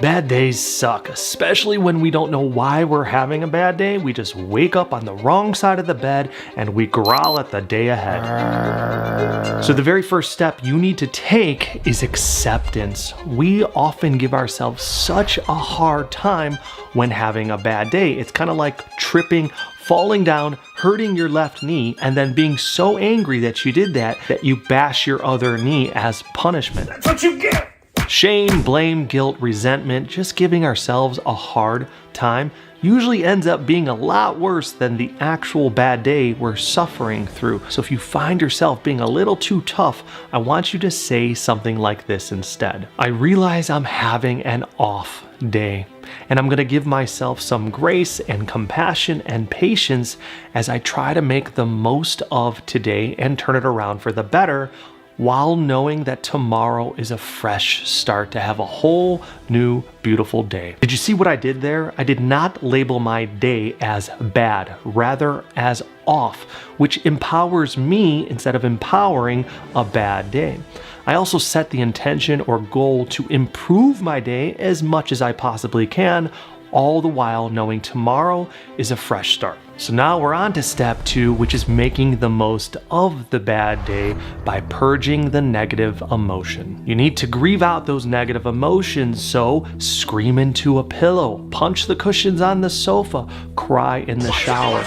Bad days suck, especially when we don't know why we're having a bad day. We just wake up on the wrong side of the bed and we growl at the day ahead. So the very first step you need to take is acceptance. We often give ourselves such a hard time when having a bad day. It's kind of like tripping, falling down, hurting your left knee, and then being so angry that you did that you bash your other knee as punishment. That's what you get! Shame, blame, guilt, resentment, just giving ourselves a hard time usually ends up being a lot worse than the actual bad day we're suffering through. So if you find yourself being a little too tough, I want you to say something like this instead. I realize I'm having an off day, and I'm gonna give myself some grace and compassion and patience as I try to make the most of today and turn it around for the better, while knowing that tomorrow is a fresh start to have a whole new beautiful day. Did you see what I did there? I did not label my day as bad, rather as off, which empowers me instead of empowering a bad day. I also set the intention or goal to improve my day as much as I possibly can, all the while knowing tomorrow is a fresh start. So now we're on to step 2, which is making the most of the bad day by purging the negative emotion. You need to grieve out those negative emotions, so scream into a pillow, punch the cushions on the sofa, cry in the shower.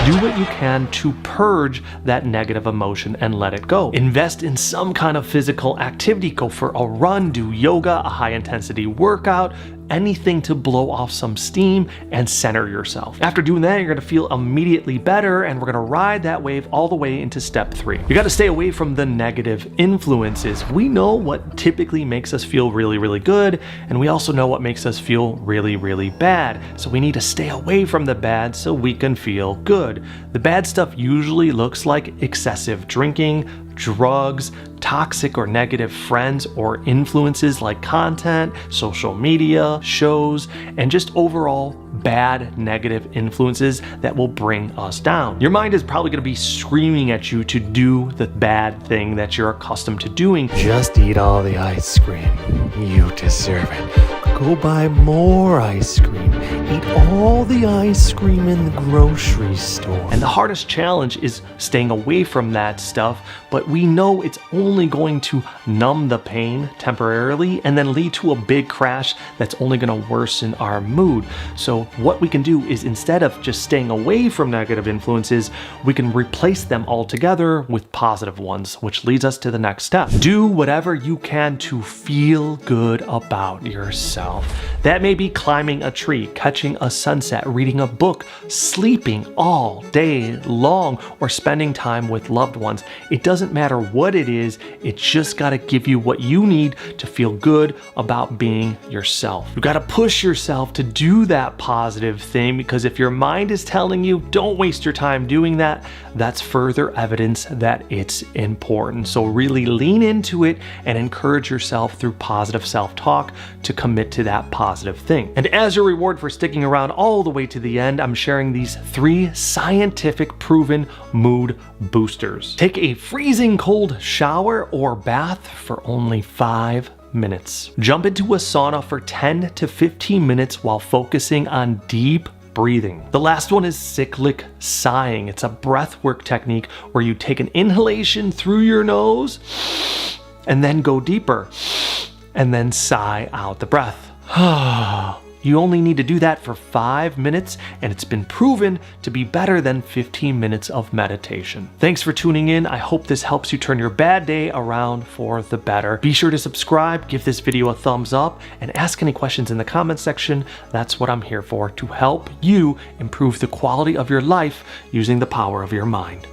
Do what you can to purge that negative emotion and let it go. Invest in some kind of physical activity. Go for a run, do yoga, a high intensity workout, anything to blow off some steam and center yourself. After doing that, you're gonna feel immediately better, and we're gonna ride that wave all the way into step 3. You gotta stay away from the negative influences. We know what typically makes us feel really, really good, and we also know what makes us feel really, really bad. So we need to stay away from the bad so we can feel good. The bad stuff usually looks like excessive drinking, drugs, toxic or negative friends or influences like content, social media, shows, and just overall bad negative influences that will bring us down. Your mind is probably going to be screaming at you to do the bad thing that you're accustomed to doing. Just eat all the ice cream. You deserve it. Go buy more ice cream. Eat all the ice cream in the grocery store. And the hardest challenge is staying away from that stuff, but we know it's only going to numb the pain temporarily and then lead to a big crash that's only going to worsen our mood. So what we can do is, instead of just staying away from negative influences, we can replace them altogether with positive ones, which leads us to the next step. Do whatever you can to feel good about yourself. That may be climbing a tree, catching a sunset, reading a book, sleeping all day long, or spending time with loved ones. It doesn't matter what it is, it's just gotta give you what you need to feel good about being yourself. You gotta push yourself to do that positive thing, because if your mind is telling you don't waste your time doing that, that's further evidence that it's important. So really lean into it and encourage yourself through positive self-talk to commit to that positive thing. And as your reward for sticking around all the way to the end, I'm sharing these 3 scientific proven mood boosters. Take a freezing cold shower or bath for only 5 minutes. Jump into a sauna for 10 to 15 minutes while focusing on deep breathing. The last one is cyclic sighing. It's a breathwork technique where you take an inhalation through your nose and then go deeper and then sigh out the breath. You only need to do that for 5 minutes, and it's been proven to be better than 15 minutes of meditation. Thanks for tuning in. I hope this helps you turn your bad day around for the better. Be sure to subscribe, give this video a thumbs up, and ask any questions in the comments section. That's what I'm here for, to help you improve the quality of your life using the power of your mind.